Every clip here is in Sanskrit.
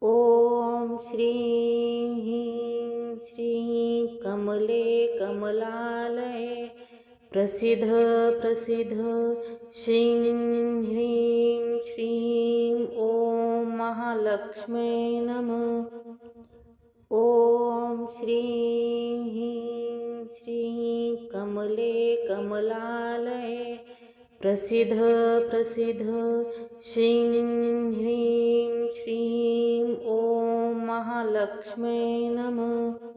ॐ श्रीं ह्रीं श्रीं कमले कमलालये प्रसीद प्रसीद श्रीं ह्रीं श्रीं ॐ महालक्ष्म्यै नमः। ॐ श्रीं ह्रीं श्रीं कमले कमलालये प्रसीद प्रसीद श्रीं ह्रीं श्रीं ॐ महालक्ष्म्यै नमः।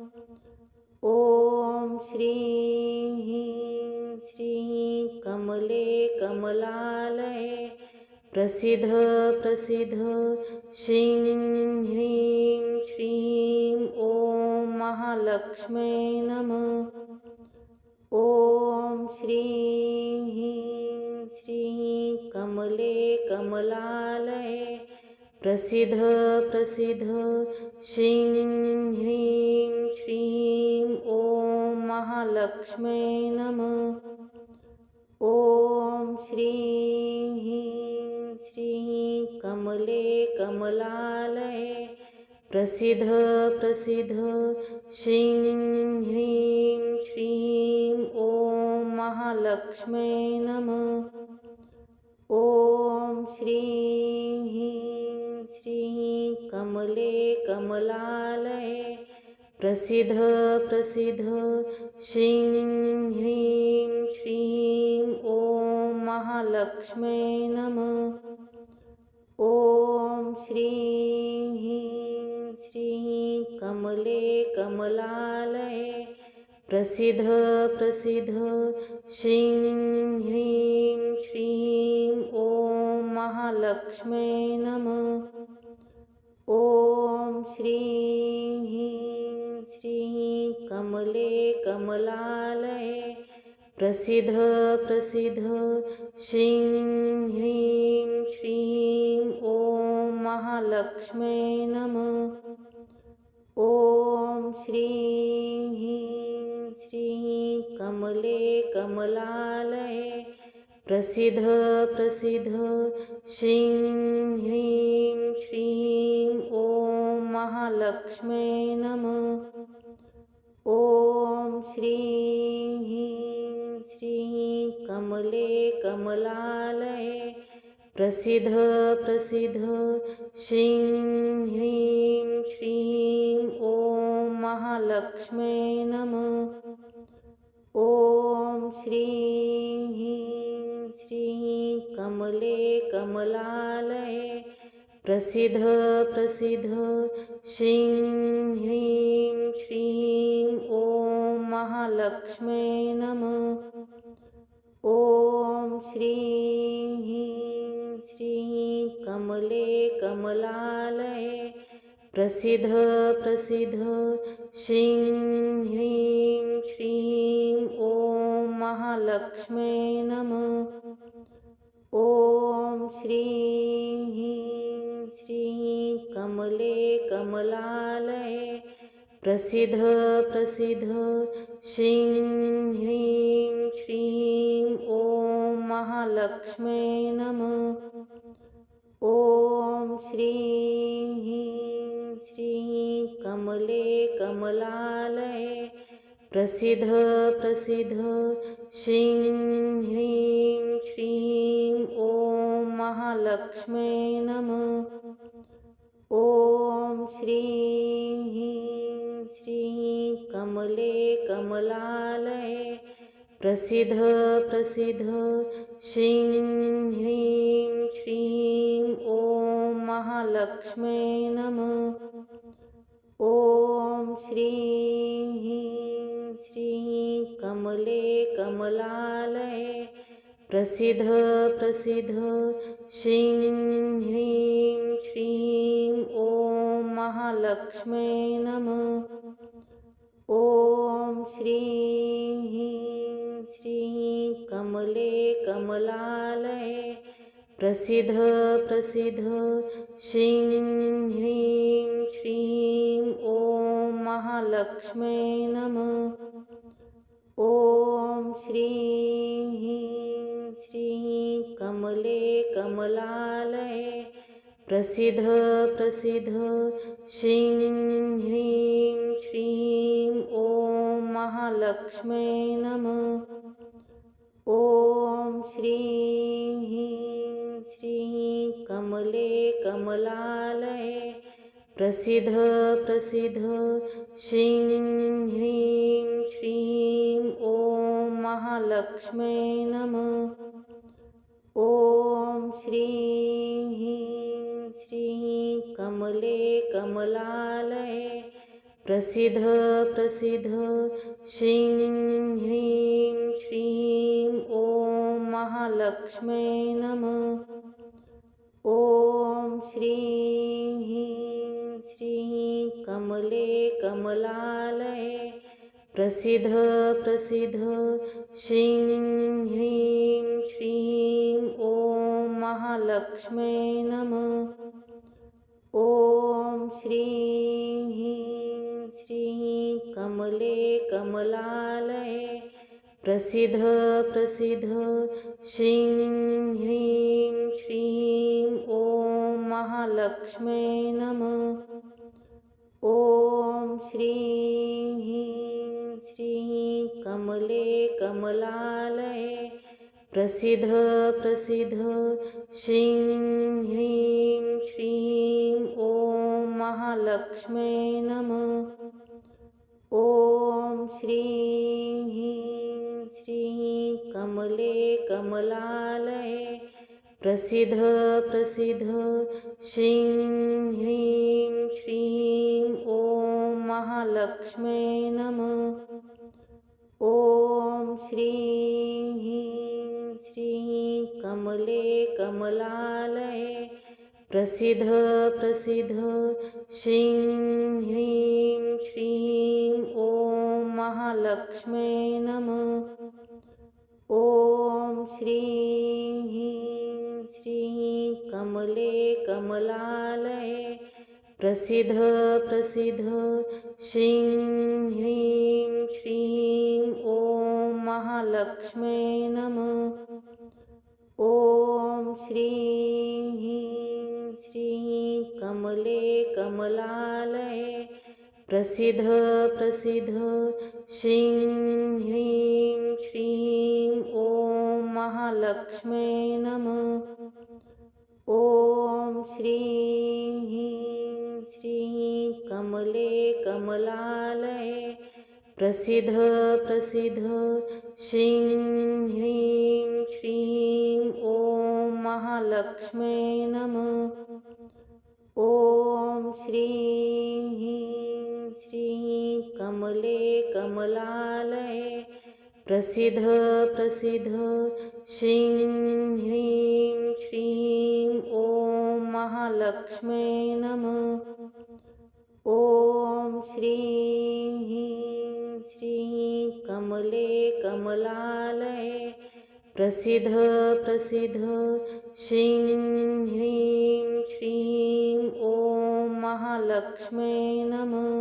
ॐ श्रीं ह्रीं श्रीं कमले कमलालये प्रसीद प्रसीद श्रीं ह्रीं श्रीं ॐ महालक्ष्म्यै नमः। ॐ श्रीं ह्रीं श्रीं कमले कमलालये प्रसीद प्रसीद श्रीं ह्रीं श्रीं ॐ महालक्ष्म्यै नमः। ॐ श्रीं ह्रीं श्रीं कमले कमलालये प्रसीद प्रसीद श्रीं ह्रीं श्रीं ॐ महालक्ष्म्यै नमः। ॐ श्रीं ह्रीं श्रीं कमले कमलालये प्रसीद प्रसीद श्रीं ह्रीं श्रीं ॐ महालक्ष्म्यै नमः। ॐ श्रीं ह्रीं श्रीं कमले कमलालये प्रसीद प्रसीद श्रीं ह्रीं श्रीं ॐ महालक्ष्म्यै नमः। ॐ श्रीं ह्रीं श्रीं कमले कमलालये प्रसीद प्रसीद श्रीं ह्रीं श्रीं ॐ महालक्ष्म्यै नमः। ॐ श्रीं ह्रीं श्रीं कमले कमलालये प्रसीद प्रसीद श्रीं ह्रीं श्रीं ॐ महालक्ष्म्यै नमः। ॐ श्रीं ह्रीं श्रीं कमले कमलालये प्रसीद प्रसीद श्रीं ह्रीं श्रीं ॐ महालक्ष्म्यै नमः। ॐ श्रीं ह्रीं श्रीं कमले कमलालये प्रसीद प्रसीद श्रीं ह्रीं श्रीं ॐ महालक्ष्म्यै नमः। ॐ श्रीं ह्रीं श्रीं कमले कमलालये प्रसीद प्रसीद श्रीं ह्रीं श्रीं ॐ महालक्ष्म्यै नमः। ॐ श्रीं ह्रीं श्रीं कमले कमलालये प्रसीद प्रसीद श्रीं ह्रीं श्रीं ॐ महालक्ष्म्यै नमः। ॐ श्रीं ह्रीं श्रीं कमले कमलालये प्रसीद प्रसीद श्रीं ह्रीं श्रीं ॐ महालक्ष्म्यै नमः। ॐ श्रीं ह्रीं श्रीं कमले कमलालये प्रसीद प्रसीद श्रीं ह्रीं श्रीं ॐ महालक्ष्म्यै नमः। ॐ श्रीं ह्रीं श्रीं कमले कमलालये प्रसीद प्रसीद श्रीं ह्रीं श्रीं ॐ महालक्ष्म्यै नमः। ॐ श्रीं ह्रीं श्रीं कमले कमलालये प्रसीद प्रसीद श्रीं ह्रीं श्रीं ॐ महालक्ष्म्यै नमः। ॐ श्रीं ह्रीं श्रीं कमले कमलालये प्रसीद प्रसीद श्रीं ह्रीं श्रीं ॐ महालक्ष्म्यै नमः। ॐ श्रीं ह्रीं श्रीं कमले कमलालये प्रसीद प्रसीद श्रीं ह्रीं श्रीं ॐ महालक्ष्म्यै नमः। ॐ श्रीं ह्रीं श्रीं कमले कमलालये प्रसीद प्रसीद श्रीं ह्रीं श्रीं ॐ महालक्ष्म्यै नमः। ॐ श्रीं ह्रीं श्रीं कमले कमलालये प्रसीद प्रसीद श्रीं ह्रीं श्रीं ॐ महालक्ष्म्यै नमः। ॐ श्रीं ह्रीं श्रीं कमले कमलालये प्रसीद प्रसीद श्रीं ह्रीं श्रीं ॐ महालक्ष्म्यै नमः। ॐ श्रीं ह्रीं श्रीं कमले कमलालये प्रसीद प्रसीद श्रीं ह्रीं श्रीं ॐ महालक्ष्म्यै नमः। ॐ श्रीं ह्रीं श्रीं कमले कमलालये प्रसीद प्रसीद श्रीं ह्रीं श्रीं ॐ महालक्ष्म्यै नमः। ॐ श्रीं ह्रीं श्रीं कमले कमलालये प्रसीद प्रसीद श्रीं ह्रीं श्रीं ॐ महालक्ष्म्यै नमः। ॐ श्रीं ह्रीं श्रीं कमले कमलालये प्रसीद प्रसीद श्रीं ह्रीं श्रीं ॐ महालक्ष्म्यै नमः। ॐ श्रीं ह्रीं श्रीं कमले कमलालये प्रसीद प्रसीद श्रीं ह्रीं श्रीं ॐ महालक्ष्म्यै नमः। ॐ श्रीं ह्रीं श्रीं कमले कमलालये प्रसीद प्रसीद श्रीं ह्रीं श्रीं ॐ महालक्ष्म्यै नमः। ॐ श्रीं ह्रीं श्रीं कमले कमलालये प्रसीद प्रसीद श्रीं ह्रीं श्रीं ॐ महालक्ष्म्यै नमः। ॐ श्रीं ह्रीं श्रीं कमले कमलालये प्रसीद प्रसीद श्रीं ह्रीं श्रीं ॐ महालक्ष्म्यै नमः।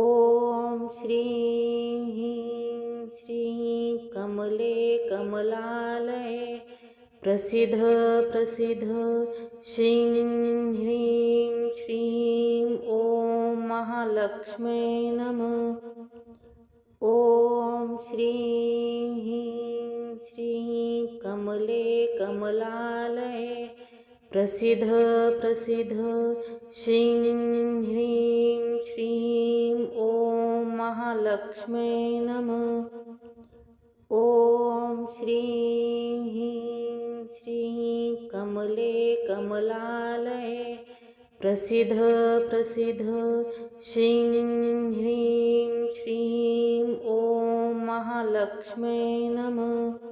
ॐ श्रीं ह्रीं श्रीं कमले कमलालये प्रसीद प्रसीद श्रीं ह्रीं श्रीं ॐ महालक्ष्म्यै नमः। ॐ श्रीं ह्रीं श्रीं कमले कमलालये प्रसीद प्रसीद श्रीं ह्रीं श्रीं ॐ महालक्ष्म्यै नमः। ॐ श्रीं ह्रीं श्रीं कमले कमलालये प्रसीद प्रसीद श्रीं ह्रीं श्रीं ॐ महालक्ष्म्यै नमः।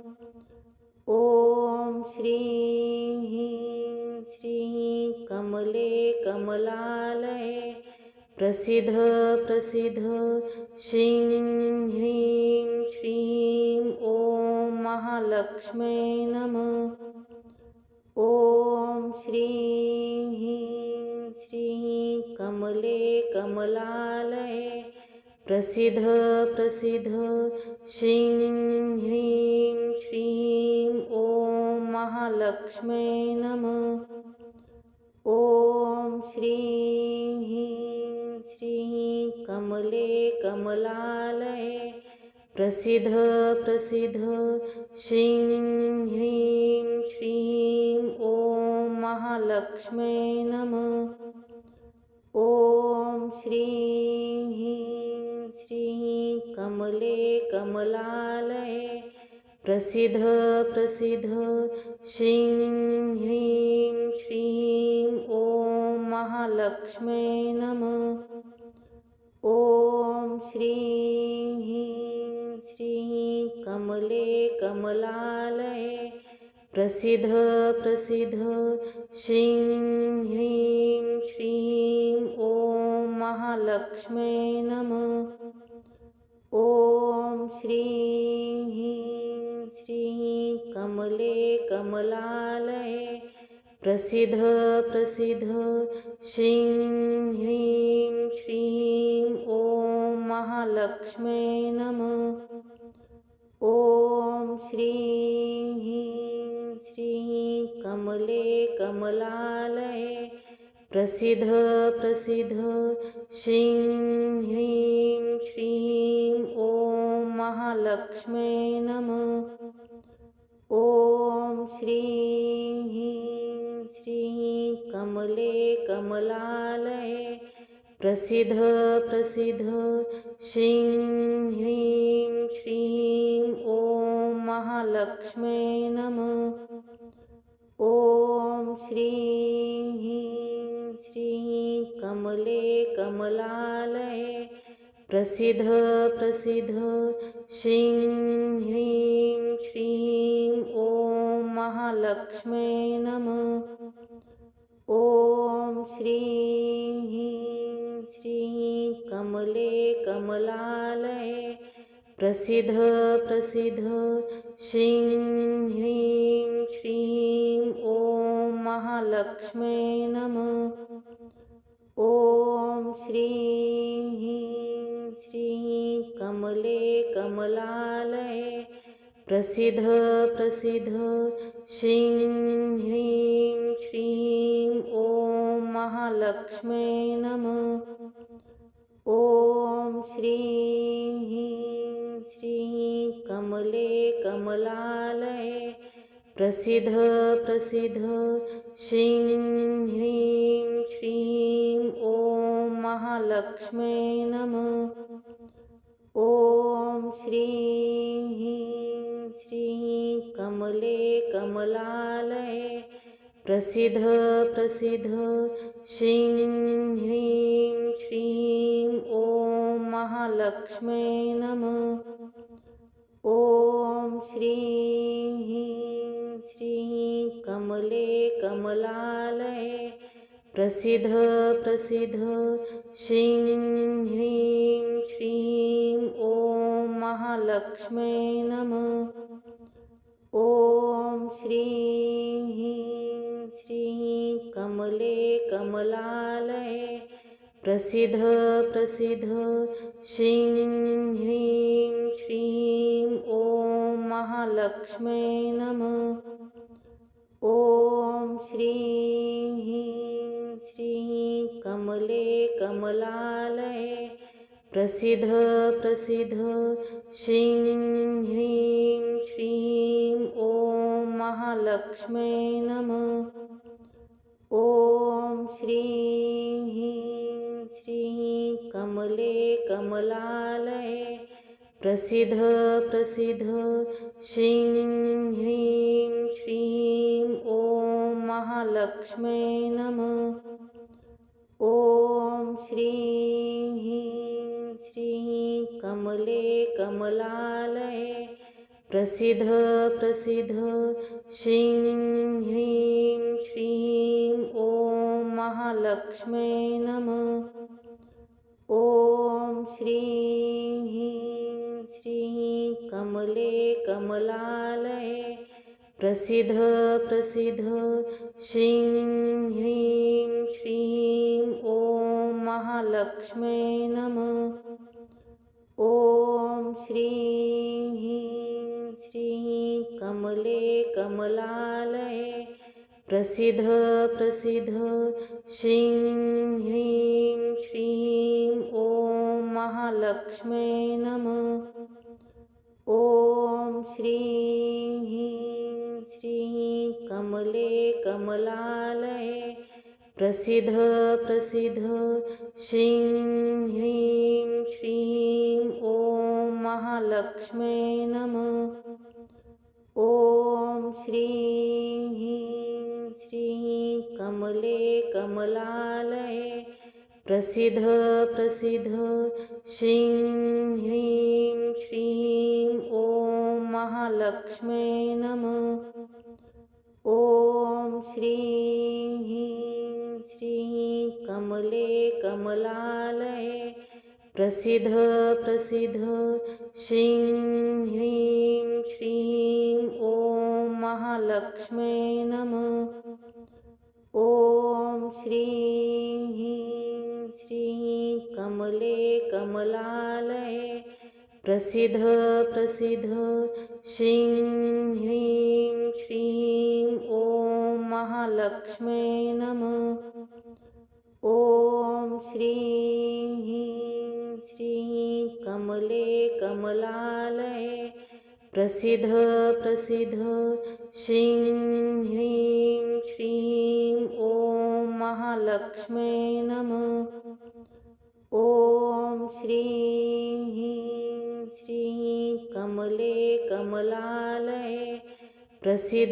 ॐ श्रीं ह्रीं श्रीं कमले कमलालये प्रसीद प्रसीद श्रीं ह्रीं श्रीं ॐ महालक्ष्म्यै नमः। ॐ श्रीं ह्रीं श्रीं कमले कमलालये प्रसीद प्रसीद श्रीं ह्रीं श्रीं ॐ महालक्ष्म्यै नमः। ॐ श्रीं ह्रीं श्रीं कमले कमलालये प्रसीद प्रसीद श्रीं ह्रीं श्रीं ॐ महालक्ष्म्यै नमः। ॐ श्रीं ह्रीं श्रीं कमले कमलालये प्रसीद प्रसीद श्रीं ह्रीं श्रीं ॐ महालक्ष्म्यै नमः। ॐ श्रीं ह्रीं श्रीं कमले कमलालये प्रसीद प्रसीद श्रीं ह्रीं श्रीं ॐ महालक्ष्म्यै नमः। ॐ श्रीं ह्रीं श्रीं कमले कमलालये प्रसीद प्रसीद श्रीं ह्रीं श्रीं ॐ महालक्ष्म्यै नमः। ॐ श्रीं ह्रीं श्रीं कमले कमलालये प्रसीद प्रसीद श्रीं ह्रीं श्रीं ॐ महालक्ष्म्यै नमः। ॐ श्रीं ह्रीं श्रीं कमले कमलालये प्रसीद प्रसीद श्रीं ह्रीं श्रीं ॐ महालक्ष्म्यै नमः। ॐ श्रीं ह्रीं श्रीं कमले कमलालये प्रसीद प्रसीद श्रीं ह्रीं श्रीं ॐ महालक्ष्म्यै नमः। ॐ श्रीं ह्रीं श्रीं कमले कमलालये प्रसीद प्रसीद श्रीं ह्रीं श्रीं ॐ महालक्ष्म्यै नमः। ॐ श्रीं ह्रीं श्रीं कमले कमलालये प्रसीद प्रसीद श्रीं ह्रीं श्रीं ॐ महालक्ष्म्यै नमः। ॐ श्रीं ह्रीं श्रीं कमले कमलालये प्रसीद प्रसीद श्रीं ह्रीं श्रीं ॐ महालक्ष्म्यै नमः। ॐ श्रीं ह्रीं श्रीं कमले कमलालये प्रसीद प्रसीद श्रीं ह्रीं श्रीं ॐ महालक्ष्म्यै नमः। ॐ श्रीं ह्रीं श्रीं कमले कमलालये प्रसीद प्रसीद श्रीं ह्रीं श्रीं ॐ महालक्ष्म्यै नमः। ॐ श्रीं ह्रीं श्रीं कमले कमलालये प्रसीद प्रसीद श्रीं ह्रीं श्रीं ॐ महालक्ष्म्यै नमः। ॐ श्रीं ह्रीं श्रीं कमले कमलालये प्रसीद प्रसीद श्रीं ह्रीं श्रीं ॐ महालक्ष्म्यै नमः। ॐ श्रीं ह्रीं श्रीं कमले कमलालये प्रसीद प्रसीद श्रीं ह्रीं श्रीं ॐ महालक्ष्म्यै नमः। ॐ श्रीं ह्रीं श्रीं कमले कमलालये प्रसीद प्रसीद श्रीं ह्रीं श्रीं ॐ महालक्ष्म्यै नमः। ॐ श्रीं ह्रीं श्रीं कमले कमलालये प्रसीद प्रसीद श्रीं ह्रीं श्रीं ॐ महालक्ष्म्यै नमः। ॐ श्रीं ह्रीं श्रीं कमले कमलालये प्रसीद प्रसीद श्रीं ह्रीं श्रीं ॐ महालक्ष्म्यै नमः। ॐ श्रीं ह्रीं श्रीं कमले कमलालये प्रसीद प्रसीद श्रीं ह्रीं श्रीं ॐ महालक्ष्म्यै नमः। ॐ श्रीं ह्रीं श्रीं कमले कमलालये प्रसीद प्रसीद श्रीं ह्रीं श्रीं ॐ महालक्ष्म्यै नमः। ॐ श्रीं ह्रीं श्रीं कमले कमलालये प्रसीद प्रसीद श्रीं ह्रीं श्रीं ॐ महालक्ष्म्यै नमः। ॐ श्रीं ह्रीं श्रीं कमले कमलालये प्रसीद प्रसीद श्रीं ह्रीं श्रीं ॐ महालक्ष्म्यै नमः। ॐ श्रीं ह्रीं श्रीं कमले कमलालये प्रसीद प्रसीद श्रीं ह्रीं श्रीं ॐ महालक्ष्म्यै नमः। ॐ श्रीं ह्रीं श्रीं कमले कमलालये प्रसीद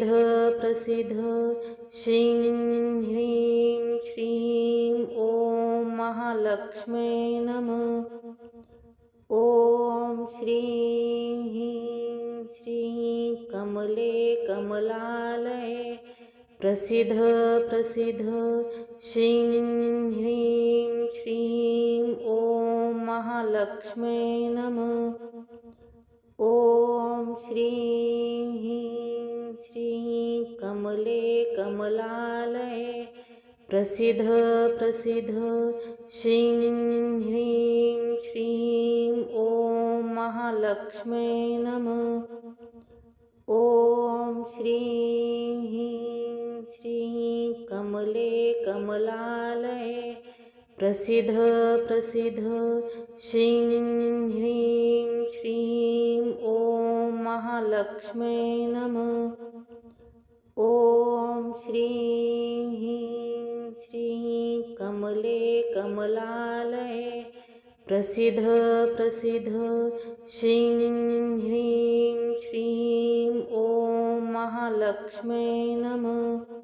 प्रसीद श्रीं ह्रीं श्रीं ॐ महालक्ष्म्यै नमः। ॐ श्रीं ह्रीं श्रीं कमले कमलालये प्रसीद प्रसीद श्रीं ह्रीं श्रीं ॐ महालक्ष्म्यै नमः। ॐ श्रीं ह्रीं श्रीं कमले कमलालये प्रसीद प्रसीद श्रीं ह्रीं श्रीं ॐ महालक्ष्म्यै नमः। ॐ श्रीं ह्रीं श्रीं कमले कमलालये प्रसीद प्रसीद श्रीं ह्रीं श्रीं ॐ महालक्ष्म्यै नमः। ॐ श्रीं ह्रीं श्रीं कमले कमलालये प्रसीद प्रसीद श्रीं ह्रीं श्रीं ॐ महालक्ष्म्यै नमः।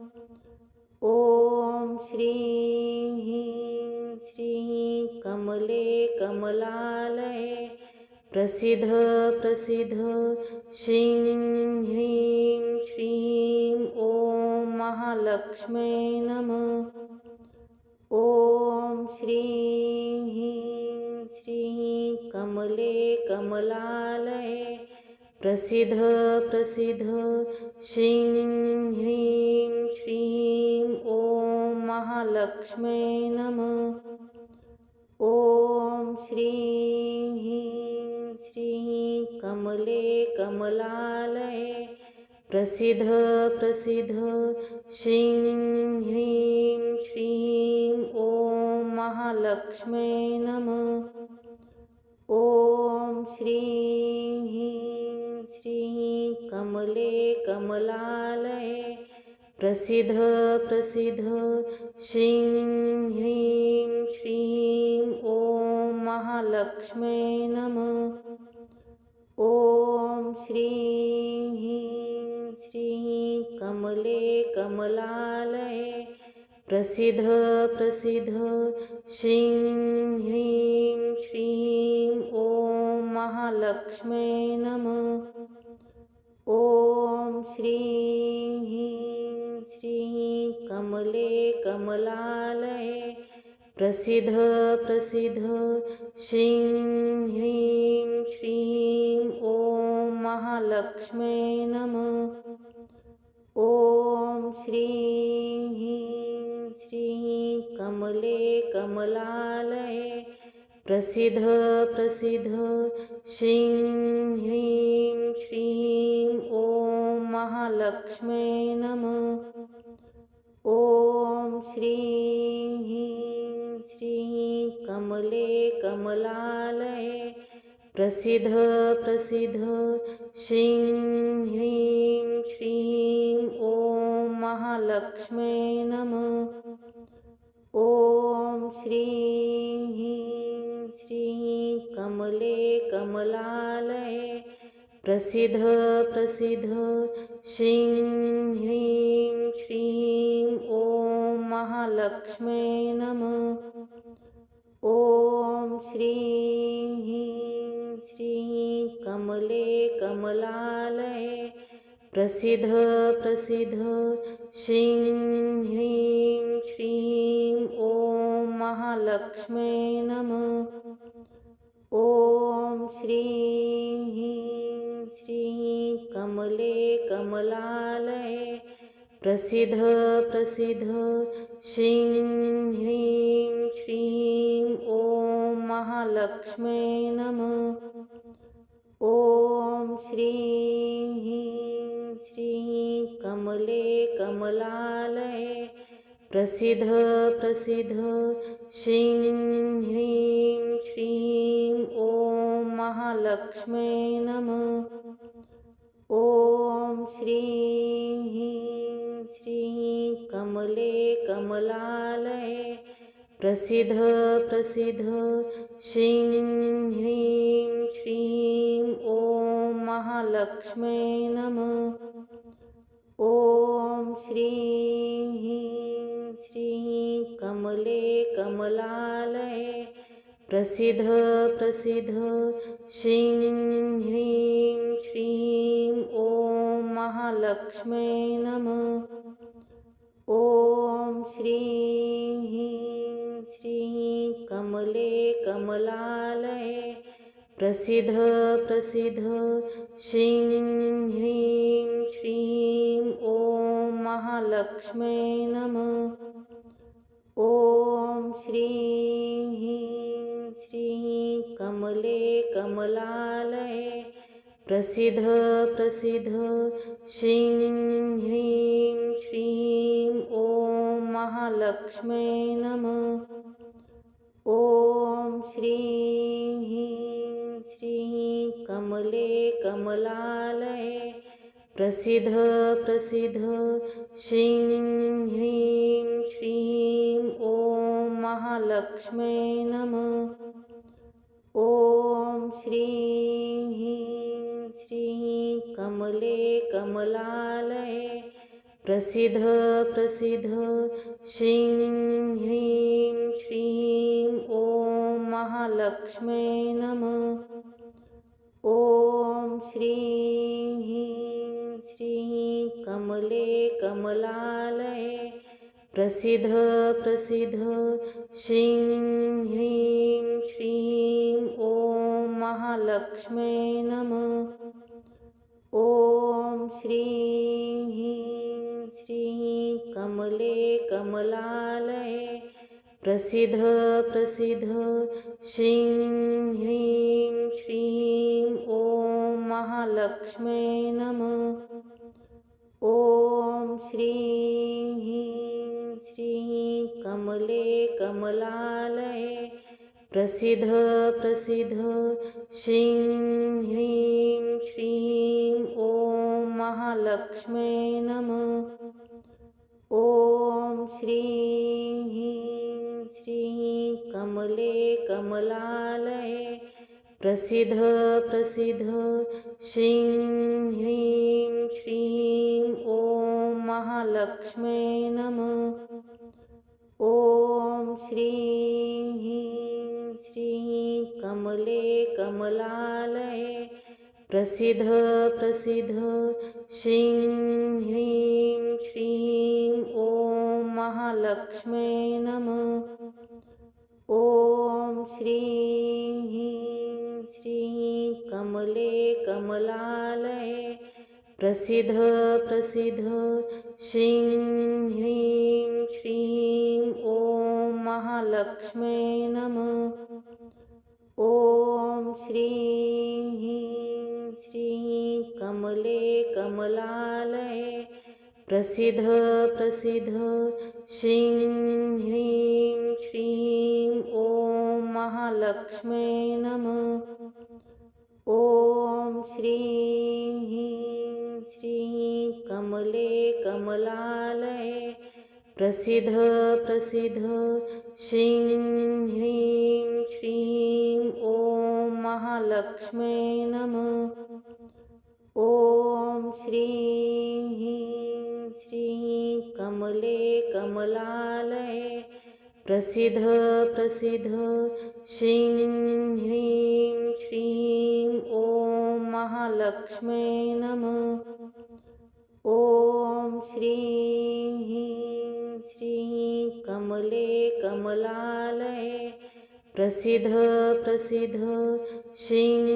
ॐ श्रीं ह्रीं श्रीं कमले कमलालये प्रसीद प्रसीद श्रीं ह्रीं श्रीं ॐ महालक्ष्म्यै नमः। ॐ श्रीं ह्रीं श्रीं कमले कमलालये प्रसीद प्रसीद श्रीं ह्रीं श्रीं ॐ महालक्ष्म्यै नमः। ॐ श्रीं ह्रीं श्रीं कमले कमलालये प्रसीद प्रसीद श्रीं ह्रीं श्रीं ॐ महालक्ष्म्यै नमः। ॐ श्रीं ह्रीं श्रीं कमले कमलालये प्रसीद प्रसीद श्रीं ह्रीं श्रीं ॐ महालक्ष्म्यै नमः। ॐ श्रीं ह्रीं श्रीं कमले कमलालये प्रसीद प्रसीद श्रीं ह्रीं श्रीं ॐ महालक्ष्म्यै नमः। ॐ श्रीं ह्रीं श्रीं कमले कमलालये प्रसीद प्रसीद श्रीं ह्रीं श्रीं ॐ महालक्ष्म्यै नमः। ॐ श्रीं ह्रीं श्रीं कमले कमलालये प्रसीद प्रसीद श्रीं ह्रीं श्रीं ॐ महालक्ष्म्यै नमः। ॐ श्रीं ह्रीं श्रीं कमले कमलालये प्रसीद प्रसीद श्रीं ह्रीं श्रीं ॐ महालक्ष्म्यै नमः। ॐ श्रीं ह्रीं श्रीं कमले कमलालये प्रसीद प्रसीद श्रीं ह्रीं श्रीं ॐ महालक्ष्म्यै नमः। ॐ श्रीं ह्रीं श्रीं कमले कमलालये प्रसीद प्रसीद श्रीं ह्रीं श्रीं ॐ महालक्ष्म्यै नमः। ॐ श्रीं ह्रीं श्रीं कमले कमलालये प्रसीद प्रसीद श्रीं ह्रीं श्रीं ॐ महालक्ष्म्यै नमः। ॐ श्रीं ह्रीं श्रीं कमले कमलालये प्रसीद प्रसीद श्रीं ह्रीं श्रीं ॐ महालक्ष्म्यै नमः। ॐ श्रीं ह्रीं श्रीं कमले कमलालये प्रसीद प्रसीद श्रीं ह्रीं श्रीं ॐ महालक्ष्म्यै नमः। ॐ श्रीं ह्रीं श्रीं कमले कमलालये प्रसीद प्रसीद श्रीं ह्रीं श्रीं ॐ महालक्ष्म्यै नमः। ॐ श्रीं ह्रीं श्रीं कमले कमलालये प्रसीद प्रसीद श्रीं ह्रीं श्रीं ॐ महालक्ष्म्यै नमः। ॐ श्रीं ह्रीं श्रीं कमले कमलालये प्रसीद प्रसीद श्रीं ह्रीं श्रीं ॐ महालक्ष्म्यै नमः। ॐ श्रीं ह्रीं श्रीं कमले कमलालये प्रसीद प्रसीद श्रीं ह्रीं श्रीं ॐ महालक्ष्म्यै नमः। ॐ श्रीं ह्रीं श्रीं कमले कमलालये प्रसीद प्रसीद श्रीं ह्रीं श्रीं ॐ महालक्ष्म्यै नमः। ॐ श्रीं ह्रीं श्रीं कमले कमलालये प्रसीद प्रसीद श्रीं ह्रीं श्रीं ॐ महालक्ष्म्यै नमः। ॐ श्रीं ह्रीं श्रीं कमले कमलालये प्रसीद प्रसीद श्रीं ह्रीं श्रीं ॐ महालक्ष्म्यै नमः। ॐ श्रीं ह्रीं श्रीं कमले कमलालये प्रसीद प्रसीद श्रीं ह्रीं श्रीं ॐ महालक्ष्म्यै नमः। ॐ श्रीं ह्रीं श्रीं कमले कमलालये प्रसीद प्रसीद श्रीं ह्रीं श्रीं ॐ महालक्ष्म्यै नमः। ॐ श्रीं ह्रीं श्रीं कमले कमलालये प्रसीद प्रसीद श्रीं ह्रीं श्रीं ॐ महालक्ष्म्यै नमः। ॐ श्रीं ह्रीं श्रीं कमले कमलालये प्रसीद प्रसीद श्रीं ह्रीं श्रीं ॐ महालक्ष्म्यै नमः। ॐ श्रीं ह्रीं श्रीं कमले कमलालये प्रसीद प्रसीद श्रीं ह्रीं श्रीं ॐ महालक्ष्म्यै नमः। ॐ श्रीं ह्रीं श्रीं कमले कमलालये प्रसीद प्रसीद श्रीं ह्रीं श्रीं ॐ महालक्ष्म्यै नमः। ॐ श्रीं ह्रीं श्रीं कमले कमलालये प्रसीद प्रसीद श्रीं ह्रीं श्रीं ॐ महालक्ष्म्यै नमः। ॐ श्रीं ह्रीं श्रीं कमले कमलालये प्रसीद प्रसीद श्रीं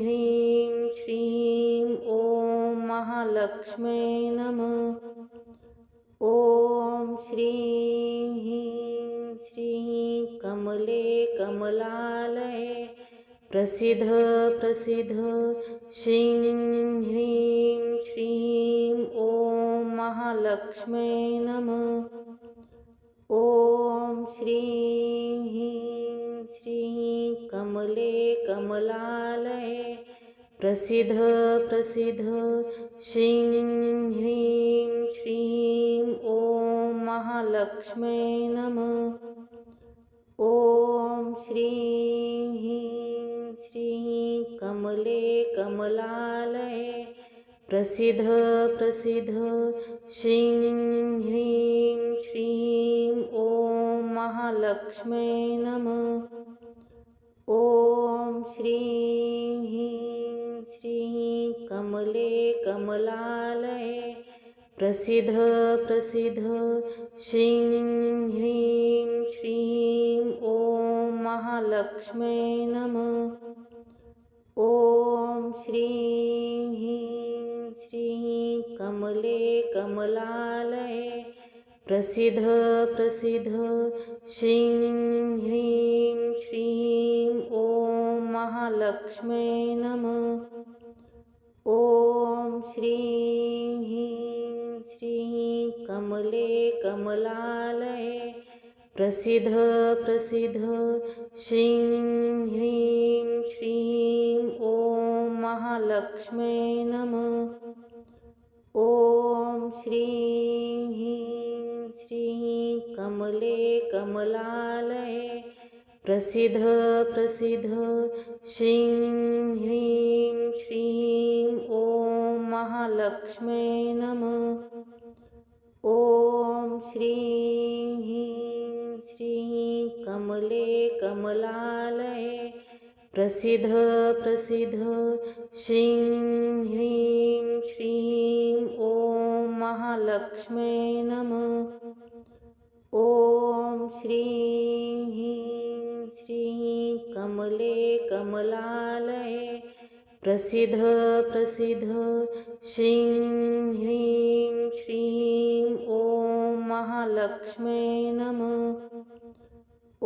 ह्रीं श्रीं ॐ महालक्ष्म्यै नमः। ॐ श्रीं ह्रीं श्रीं कमले कमलालये प्रसीद प्रसीद श्रीं ह्रीं श्रीं ॐ महालक्ष्म्यै नमः। ॐ श्रीं ह्रीं श्रीं कमले कमलालये प्रसीद प्रसीद श्रीं ह्रीं श्रीं ॐ महालक्ष्म्यै नमः। ॐ श्रीं ह्रीं श्रीं कमले कमलालये प्रसीद प्रसीद श्रीं ह्रीं श्रीं ॐ महालक्ष्म्यै नमः। ॐ श्रीं ह्रीं श्रीं कमले कमलालये प्रसीद प्रसीद श्रीं ह्रीं श्रीं ॐ महालक्ष्म्यै नमः। ॐ श्रीं ह्रीं श्रीं कमले कमलालये प्रसीद प्रसीद श्रीं ह्रीं श्रीं ॐ महालक्ष्म्यै नमः। ॐ श्रीं ह्रीं श्रीं कमले कमलालये प्रसीद प्रसीद श्रीं ह्रीं श्रीं ॐ महालक्ष्म्यै नमः। ॐ श्रीं ह्रीं श्रीं कमले कमलालये प्रसीद प्रसीद श्रीं ह्रीं श्रीं ॐ महालक्ष्म्यै नमः। ॐ श्रीं ह्रीं श्रीं कमले कमलालये प्रसीद प्रसीद श्रीं ह्रीं श्रीं ॐ महालक्ष्म्यै नमः। ॐ श्रीं ह्रीं श्रीं कमले कमलालये प्रसीद प्रसीद श्रीं ह्रीं श्रीं ॐ महालक्ष्म्यै नमः।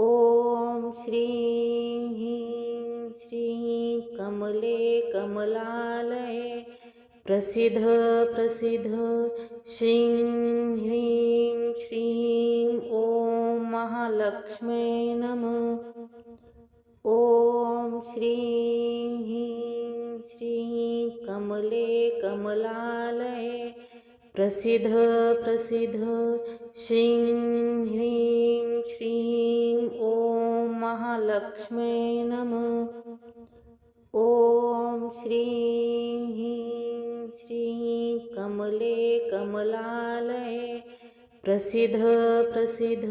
ॐ श्रीं ह्रीं श्रीं कमले कमलालये प्रसीद प्रसीद श्रीं ह्रीं श्रीं ॐ महालक्ष्म्यै नमः। ॐ श्रीं ह्रीं श्रीं कमले कमलालये प्रसीद प्रसीद श्रीं ह्रीं श्रीं ॐ महालक्ष्म्यै नमः। ॐ श्रीं ह्रीं श्रीं कमले कमलालये प्रसीद प्रसीद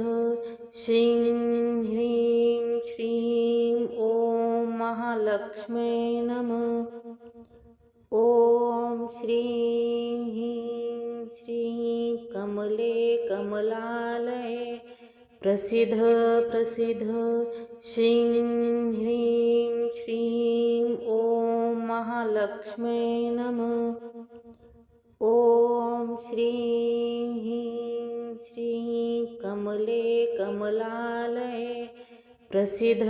श्रीं ह्रीं श्रीं ॐ महालक्ष्म्यै नमः। ॐ श्रीं ह्रीं श्रीं कमले कमलालये प्रसीद प्रसीद श्रीं ह्रीं श्रीं ॐ महालक्ष्म्यै नमः। ॐ श्रीं ह्रीं श्रीं कमले कमलालये प्रसीद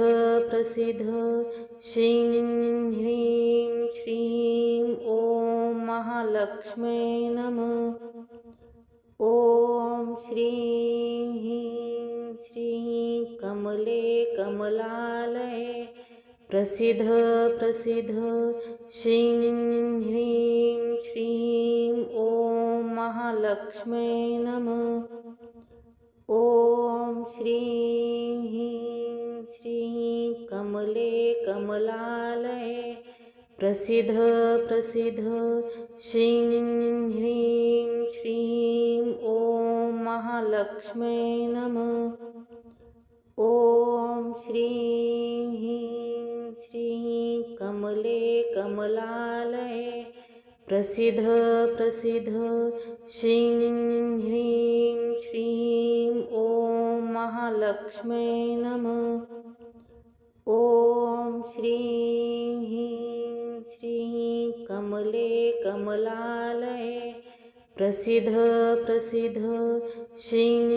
प्रसीद श्रीं ह्रीं श्रीं ॐ महालक्ष्म्यै नमः। ॐ श्रीं ह्रीं श्रीं कमले कमलालये प्रसीद प्रसीद श्रीं ह्रीं श्रीं ॐ महालक्ष्म्यै नमः। ॐ श्रीं ह्रीं श्रीं कमले कमलालये प्रसीद प्रसीद श्रीं ह्रीं श्रीं ॐ महालक्ष्म्यै नमः। ॐ श्रीं ह्रीं श्रीं कमले कमलालये प्रसीद प्रसीद श्रीं ह्रीं श्रीं ॐ महालक्ष्म्यै नमः। ॐ श्रीं ह्रीं श्रीं कमले कमलालये प्रसीद प्रसीद श्रीं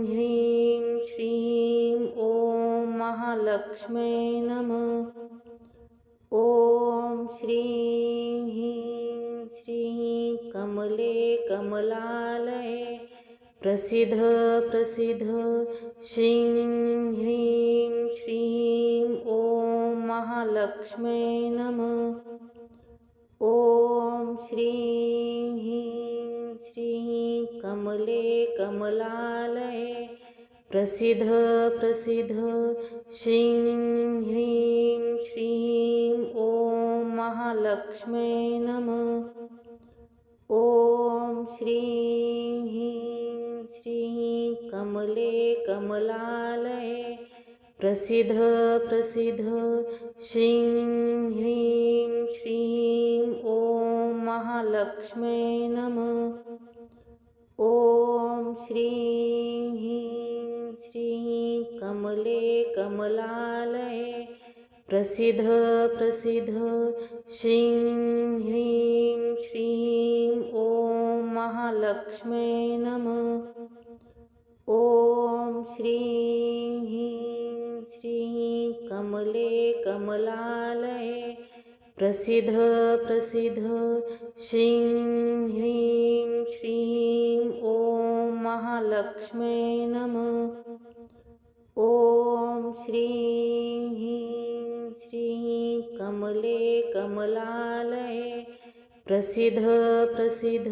ह्रीं श्रीं ॐ महालक्ष्म्यै नमः। ॐ श्रीं ह्रीं श्रीं कमले कमलालये प्रसीद प्रसीद श्रीं ह्रीं श्रीं ॐ महालक्ष्म्यै नमः। ॐ श्रीं ह्रीं श्रीं कमले कमलालये प्रसीद प्रसीद श्रीं ह्रीं श्रीं ॐ महालक्ष्म्यै नमः। ॐ श्रीं ह्रीं श्रीं कमले कमलालये प्रसीद प्रसीद श्रीं ह्रीं श्रीं ॐ महालक्ष्म्यै नमः। ॐ श्रीं ह्रीं श्रीं कमले कमलालये प्रसीद प्रसीद श्रीं ह्रीं श्रीं ॐ महालक्ष्म्यै नमः। ॐ श्रीं ह्रीं श्रीं कमले कमलालये प्रसीद प्रसीद श्रीं ह्रीं श्रीं ॐ महालक्ष्म्यै नमः। ॐ श्रीं ह्रीं श्रीं कमले कमलालये प्रसीद प्रसीद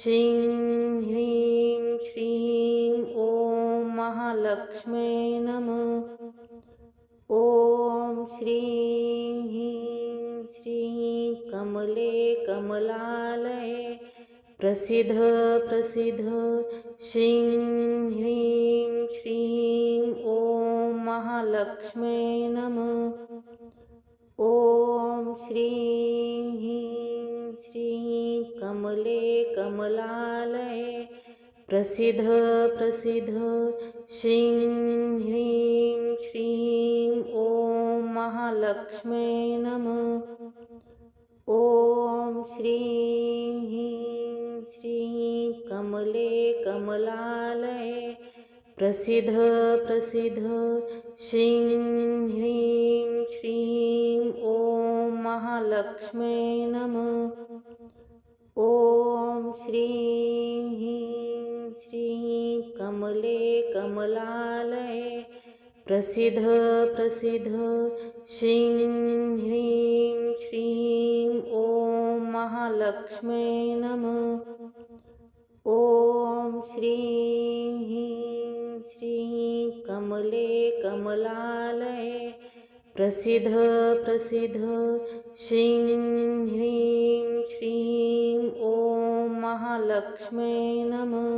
श्रीं ह्रीं श्रीं ॐ महालक्ष्म्यै नमः। ॐ श्रीं ह्रीं श्रीं कमले कमलालये प्रसीद प्रसीद श्रीं ह्रीं श्रीं ॐ महालक्ष्म्यै नमः। ॐ श्रीं ह्रीं श्रीं कमले कमलालये प्रसीद प्रसीद श्रीं ह्रीं श्रीं ॐ महालक्ष्म्यै नमः। ॐ श्रीं ह्रीं श्रीं कमले कमलालये प्रसीद प्रसीद श्रीं ह्रीं श्रीं ॐ महालक्ष्म्यै नमः। ॐ श्रीं ह्रीं श्रीं कमले कमलालये प्रसीद प्रसीद श्रीं ह्रीं श्रीं ॐ महालक्ष्म्यै नमः। ॐ श्रीं ह्रीं श्रीं कमले कमलालये प्रसीद प्रसीद श्रीं ह्रीं श्रीं ॐ महालक्ष्म्यै नमः।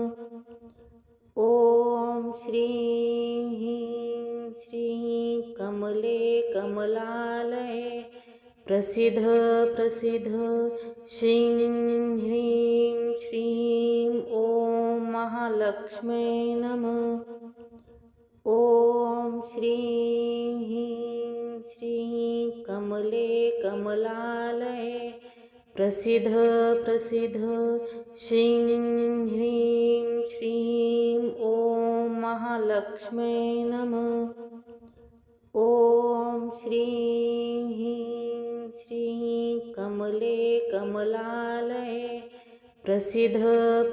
ॐ श्रीं ह्रीं श्रीं कमले कमलालये प्रसीद प्रसीद श्रीं ह्रीं श्रीं ॐ महालक्ष्म्यै नमः। ॐ श्रीं ह्रीं श्रीं कमले कमलालये प्रसीद प्रसीद श्रीं ह्रीं श्रीं ॐ महालक्ष्म्यै नमः। ॐ श्रीं ह्रीं श्रीं कमले कमलालये प्रसीद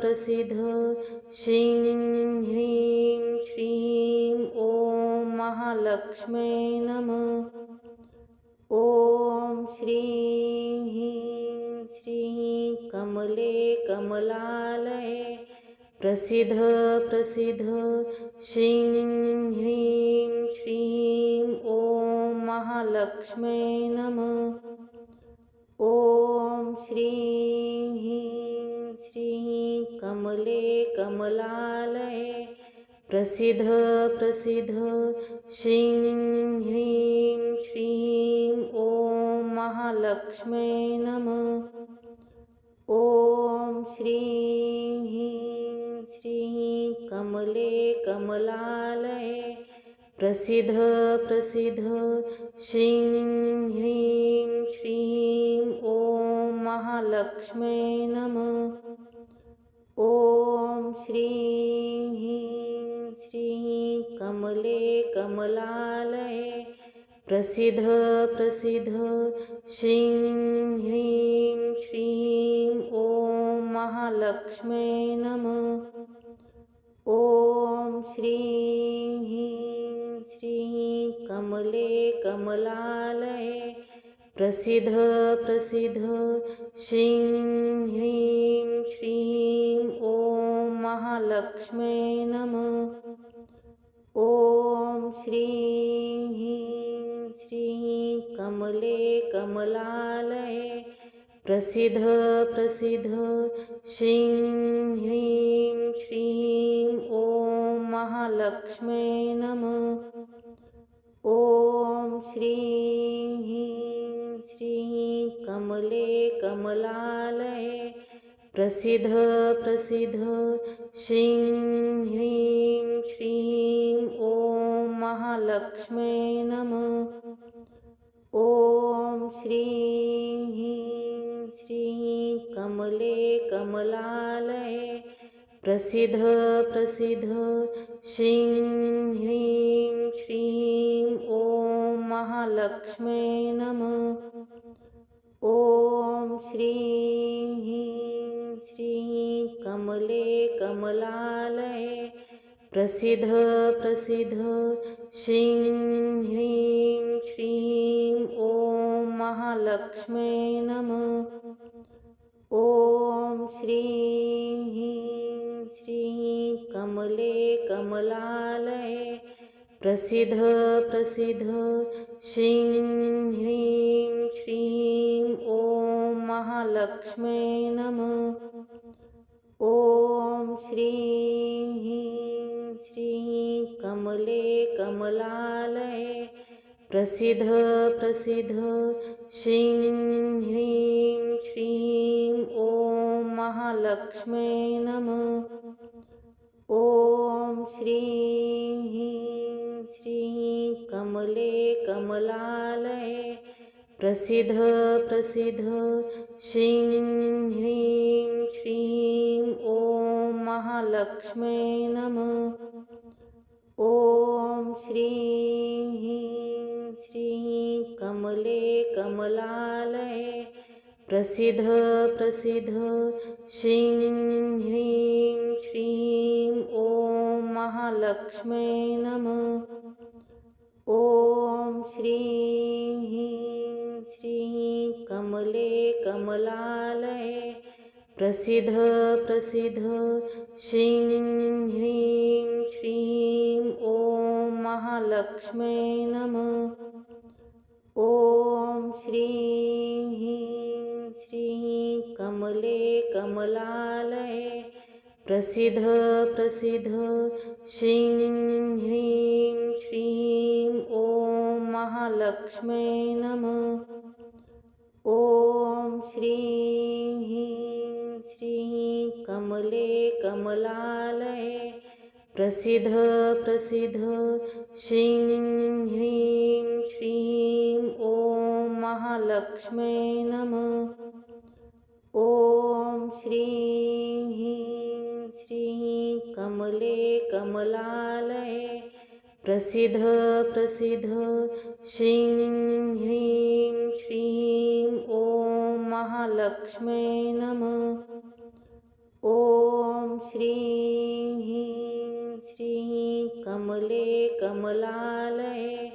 प्रसीद श्रीं ह्रीं श्रीं ॐ महालक्ष्म्यै नमः। ॐ श्रीं ह्रीं श्रीं कमले कमलालये प्रसीद प्रसीद श्रीं ह्रीं श्रीं ॐ महालक्ष्म्यै नमः। ॐ श्रीं ह्रीं श्रीं कमले कमलालये प्रसीद प्रसीद श्रीं ह्रीं श्रीं ॐ महालक्ष्म्यै नमः। ॐ श्रीं ह्रीं श्रीं कमले कमलालये प्रसीद प्रसीद श्रीं ह्रीं श्रीं ॐ महालक्ष्म्यै नमः। ॐ श्रीं ह्रीं श्रीं कमले कमलालये प्रसीद प्रसीद श्रीं ह्रीं श्रीं ॐ महालक्ष्म्यै नमः। ॐ श्रीं ह्रीं श्रीं कमले कमलालये प्रसीद प्रसीद श्रीं ह्रीं श्रीं ॐ महालक्ष्म्यै नमः। ॐ श्रीं ह्रीं श्रीं कमले कमलालये प्रसीद प्रसीद श्रीं ह्रीं श्रीं ॐ महालक्ष्म्यै नमः। ॐ श्रीं ह्रीं श्रीं कमले कमलालये प्रसीद प्रसीद श्रीं ह्रीं श्रीं ॐ महालक्ष्म्यै नमः। ॐ श्रीं ह्रीं श्रीं कमले कमलालये प्रसीद प्रसीद श्रीं ह्रीं श्रीं ॐ महालक्ष्म्यै नमः। ॐ श्रीं ह्रीं श्रीं कमले कमलालये प्रसीद प्रसीद श्रीं ह्रीं श्रीं ॐ महालक्ष्म्यै नमः। ॐ श्रीं ह्रीं श्रीं कमले कमलालये प्रसीद प्रसीद श्रीं ह्रीं श्रीं ॐ महालक्ष्म्यै नमः। ॐ श्रीं ह्रीं श्रीं कमले कमलालये प्रसीद प्रसीद श्रीं ह्रीं श्रीं ॐ महालक्ष्म्यै नमः। ॐ श्रीं ह्रीं श्रीं कमले कमलालये प्रसीद प्रसीद श्रीं ह्रीं श्रीं ॐ महालक्ष्म्यै नमः। ॐ श्रीं ह्रीं श्रीं कमले कमलालये प्रसीद प्रसीद श्रीं ह्रीं श्रीं ॐ महालक्ष्म्यै नमः। ॐ श्रीं ह्रीं श्रीं कमले कमलालये प्रसीद प्रसीद श्रीं ह्रीं श्रीं ॐ महालक्ष्म्यै नमः। ॐ श्रीं ह्रीं श्रीं कमले कमलालये प्रसीद प्रसीद श्रीं ह्रीं श्रीं ॐ महालक्ष्म्यै नमः। ॐ श्रीं ह्रीं श्रीं कमले कमलालये प्रसीद प्रसीद श्रीं ह्रीं श्रीं ॐ महालक्ष्म्यै नमः। ॐ श्रीं ह्रीं श्रीं कमले कमलालये प्रसीद प्रसीद श्रीं ह्रीं श्रीं ॐ महालक्ष्म्यै नमः। ॐ श्रीं ह्रीं श्रीं कमले कमलालये